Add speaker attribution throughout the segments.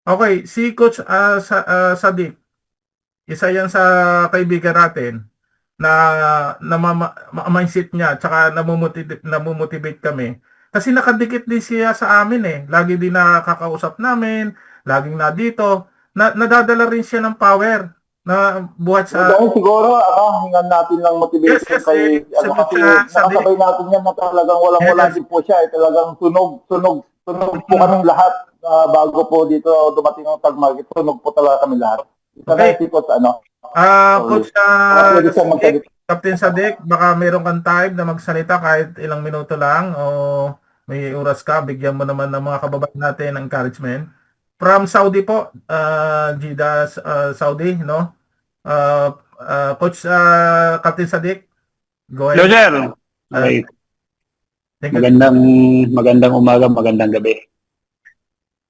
Speaker 1: Okay, si Coach Sadik, isa yan sa kaibigan natin na mindset niya tsaka namomotivate kami. Kasi nakadikit din siya sa amin eh. Lagi din nakakausap namin, laging na dito. Nadadala rin siya ng power na buhat
Speaker 2: So,
Speaker 1: sa
Speaker 2: dahil siguro, hingan natin ng
Speaker 1: yes,
Speaker 2: motivation
Speaker 1: yes, eh,
Speaker 2: kay,
Speaker 1: sagot
Speaker 2: kasi
Speaker 1: sa Sadik.
Speaker 2: nakasabay natin yan na talagang walang-wala
Speaker 1: Yes.
Speaker 2: din po siya. Talagang tunog po
Speaker 1: Mm.
Speaker 2: kaming lahat bago po dito dumating ang tag market. Tunog po talaga kami lahat. Isa na
Speaker 1: Okay.
Speaker 2: si Coach,
Speaker 1: Coach
Speaker 2: solid. Baka pwede siya
Speaker 1: Sadik,
Speaker 2: magsalita.
Speaker 1: Captain Sadik, baka meron kang time na magsalita kahit ilang minuto lang o may oras ka, bigyan mo naman ng mga kababayan natin ng encouragement. From Saudi po, Jeddah, Saudi, no? Coach Captain Sadik, go
Speaker 3: Hello,
Speaker 1: ahead.
Speaker 3: sir.
Speaker 1: Uh,
Speaker 3: Okay.
Speaker 1: Thank you.
Speaker 3: Magandang umaga, magandang gabi.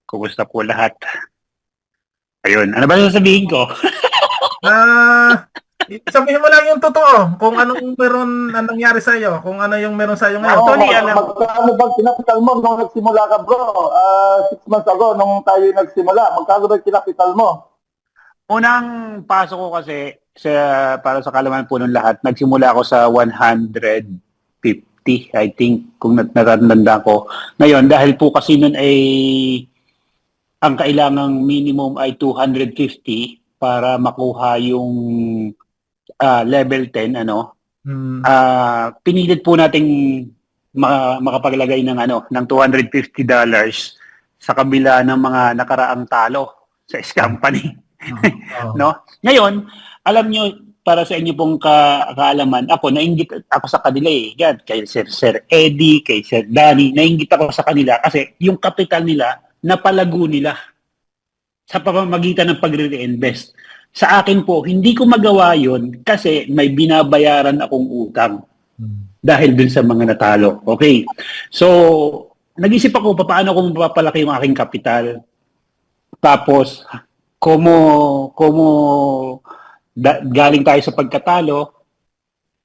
Speaker 3: Kumusta po lahat? Ayun. Ano ba sasabihin ko?
Speaker 1: Sabihin mo lang yung totoo, kung anong nangyari sa iyo, kung ano yung meron sa iyo ngayon.
Speaker 3: Actually,
Speaker 2: Magkano bang kinapital mo nung nagsimula ka, bro? 6 months ago, nung tayo nagsimula, magkano bang kinapital mo?
Speaker 3: unang pasok ko kasi para sa kalaman po ng lahat, nagsimula ako sa 150, I think, kung natatandaan ko. Ngayon, dahil po kasi nun ay ang kailangang minimum ay 250 para makuha yung level 10, pinilit po nating makapaglagay ng ng $250 sa kabila ng mga nakaraang talo sa company. No? Ngayon, alam nyo, para sa inyo pong kaalaman, ako, nainggit ako sa kanila eh. Yan, kay Sir Eddie, kay Sir Danny, nainggit ako sa kanila kasi yung kapital nila, napalago nila sa pamamagitan ng pagre-reinvest. Sa akin po, hindi ko magawa yon kasi may binabayaran akong utang dahil dun sa mga natalo. Okay. So, nag-isip ako paano ko mapapalaki yung aking kapital. Tapos, galing tayo sa pagkatalo,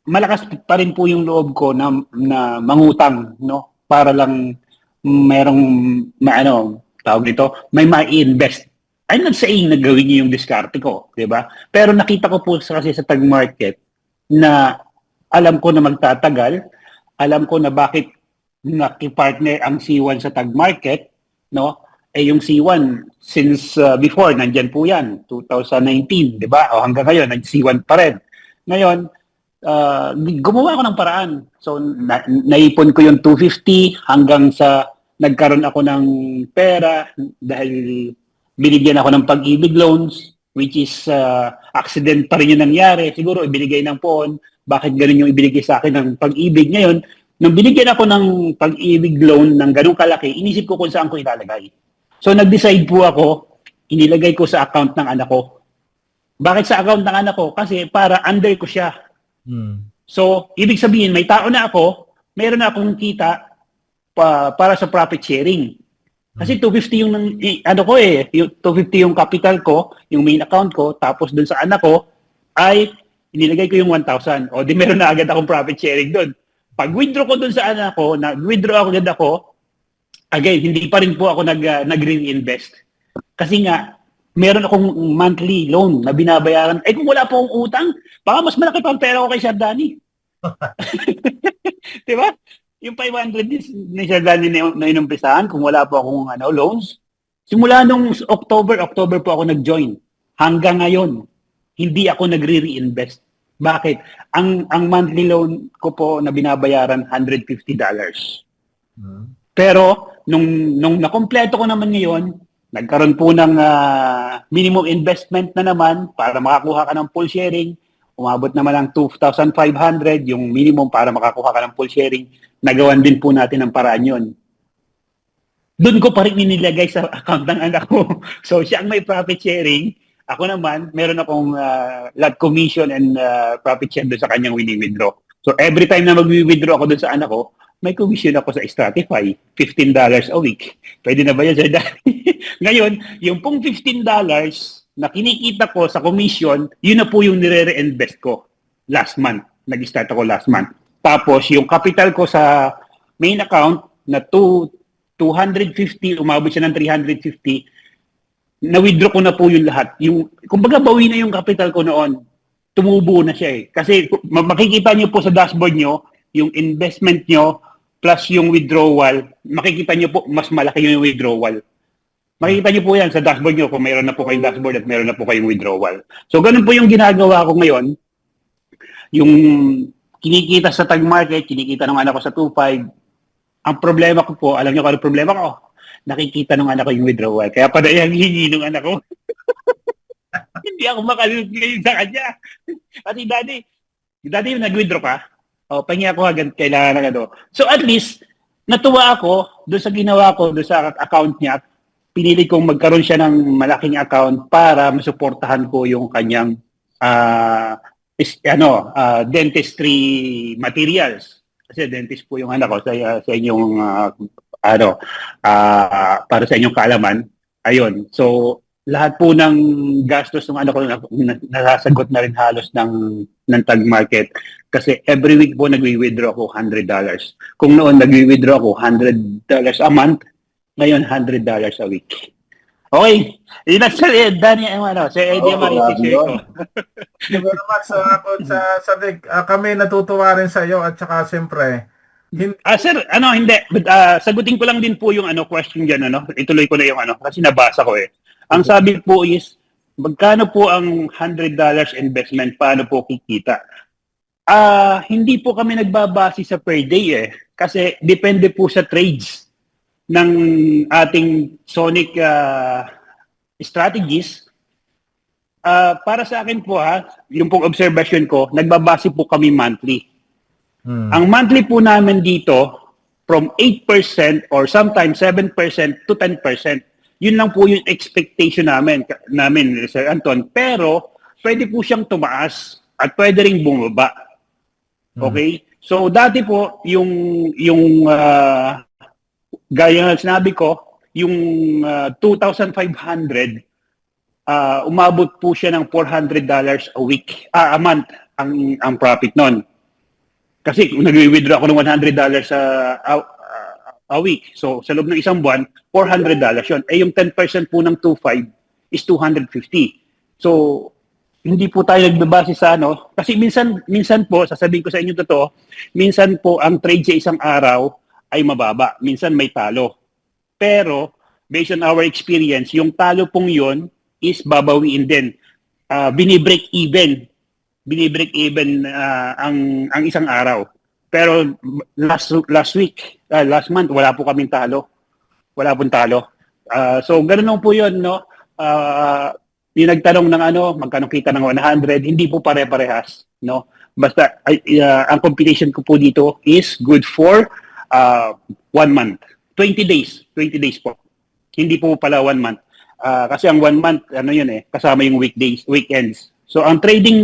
Speaker 3: malakas pa rin po yung loob ko na mangutang, no? Para lang merong tawag nito, may ma-invest. I'm not saying na gawin niyo yung diskarte ko, di ba? Pero nakita ko po kasi sa tag market na alam ko na magtatagal, alam ko na bakit nakipartner ang C1 sa tag market, no? Eh yung C1 since before nandiyan po yan, 2019, di ba? O hanggang ngayon nag-C1 pa rin. Ngayon, gumawa ako ng paraan. So naipon ko yung 250 hanggang sa nagkaroon ako ng pera dahil binigyan ako ng pag-ibig loans, which is accident pa rin yung nangyari. Siguro ibinigay ng poon, bakit ganun yung ibinigay sa akin ng pag-ibig. Ngayon, nung binigyan ako ng pag-ibig loan ng ganung kalaki, inisip ko kung saan ko ilalagay. So nag-decide po ako, inilagay ko sa account ng anak ko. Bakit sa account ng anak ko? Kasi para under ko siya. So, ibig sabihin, may tao na ako, meron na akong kita para sa profit sharing. Kasi 250 yung yung 250 yung capital ko, yung main account ko, tapos dun sa anak ko ay inilagay ko yung 1,000. O di meron na agad akong profit sharing doon. Pag withdraw ko dun sa anak ko, withdraw agad ako, again, hindi pa rin po ako nag-reinvest. Kasi nga, meron akong monthly loan na binabayaran. Eh kung wala po akong utang, baka mas malaki pa ang pera ko kay Sir Danny. Di ba? Yung 500 ni Sir Danny na inumpisahan, kung wala po akong loans, simula nung October po ako nag-join. Hanggang ngayon, hindi ako nagre-reinvest. Bakit? Ang monthly loan ko po na binabayaran, $150. Pero, nung nakompleto ko naman ngayon, nagkaroon po ng minimum investment na naman para makakuha ka ng full sharing. Umabot naman ng 2,500 yung minimum para makakuha ka ng full sharing. Nagawan din po natin ang paraan yun. Doon ko pa rin inilagay sa account ng anak ko. So, siya ang may profit sharing. Ako naman, meron akong lot commission and profit share doon sa kanyang wini-withdraw. So, every time na mag-withdraw ako doon sa anak ko, may commission ako sa Stratify, $15 a week. Pwede na ba yan, Sir Danny? Ngayon, yung pong $15 na kinikita ko sa commission, yun na po yung nire-reinvest ko last month. Nag-start ako last month. Tapos, yung capital ko sa main account na 250, umabot siya ng 350, na-withdraw ko na po yung lahat. Yung, kumbaga, bawi na yung capital ko noon. Tumubo na siya eh. Kasi makikita niyo po sa dashboard niyo, yung investment niyo plus yung withdrawal, makikita niyo po, mas malaki yung withdrawal. Makikita niyo po yan sa dashboard niyo kung mayroon na po kayong dashboard at mayroon na po kayong withdrawal. So, ganun po yung ginagawa ko ngayon. Yung kinikita sa tag market, kinikita ng anak ko sa 2.5. Ang problema ko po, alam niyo kung ano problema ko? Nakikita ng anak ko yung withdrawal. Kaya pa na yung hingi ng anak ko. Hindi ako makalulog sa kanya. Kasi daddy nag-withdraw ka? O, pahingi ako agad, kailangan ng ano. So at least, natuwa ako doon sa ginawa ko, doon sa account niya. Pinili kong magkaroon siya ng malaking account para masuportahan ko yung kanyang dentistry materials. Kasi dentist po yung anak ko sa inyong para sa inyong kaalaman. Ayun. So, lahat po ng gastos ng anak ko nasasagot na rin halos ng tag market. Kasi every week po nagwi-withdraw ako $100. Kung noon nagwi-withdraw ako $100 a month, ngayon $100 a week. Okay. Yun ang Danny, si Eddie Marisig ko.
Speaker 1: Thank you very much, Coach Sadik. Kami natutuwa rin sa iyo at saka siyempre,
Speaker 3: sir, hindi. Sagutin ko lang din po yung question dyan, Ituloy ko na yung kasi nabasa ko eh. Ang sabi po is, magkano po ang $100 investment, paano po kikita? Hindi po kami nagbabase sa per day eh. Kasi depende po sa trades ng ating Sonic strategies. Para sa akin po yung pong observation ko, nagbabase po kami monthly. Ang monthly po namin dito, from 8% or sometimes 7% to 10%. Yun lang po yung expectation namin, Sir Anton. Pero, pwede po siyang tumaas at pwede ring bumaba. Okay? So, dati po, yung gaya nga sinabi ko, yung 2,500, umabot po siya ng $400 a month ang profit nun. Kasi kung nag-withdraw ako ng $100 a week, so sa loob ng isang buwan, $400 yun. Yung 10% po ng 2.5 is $250. So, hindi po tayo nagbabase sa kasi minsan po, sasabihin ko sa inyo totoo, minsan po ang trade sa isang araw ay mababa. Minsan may talo. Pero, based on our experience, yung talo pong yun is babawiin din. Binibreak even ang isang araw. Pero last month, wala po kaming talo. Wala pong talo. So, ganun lang po yun, yung nagtanong ng magkano kita ng 100, hindi po pare-parehas, Basta, ang computation ko po dito is good for 1 month. 20 days po. Hindi po pala 1 month. Kasi ang 1 month, kasama yung weekends. So, ang trading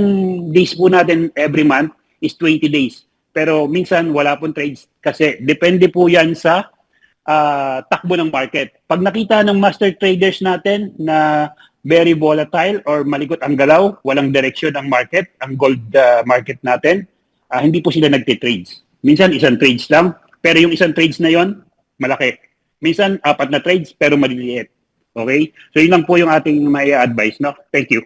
Speaker 3: days po natin every month is 20 days. Pero minsan, wala pong trades kasi depende po yan sa takbo ng market. Pag nakita ng master traders natin na very volatile or maligot ang galaw, walang direksyon ang market, ang gold market natin, hindi po sila nagtitrades. Minsan, isang trades lang, pero yung isang trades na yon malaki. Minsan, 4 na trades, pero maliliit. Okay? So, yun lang po yung ating may advice, Thank you.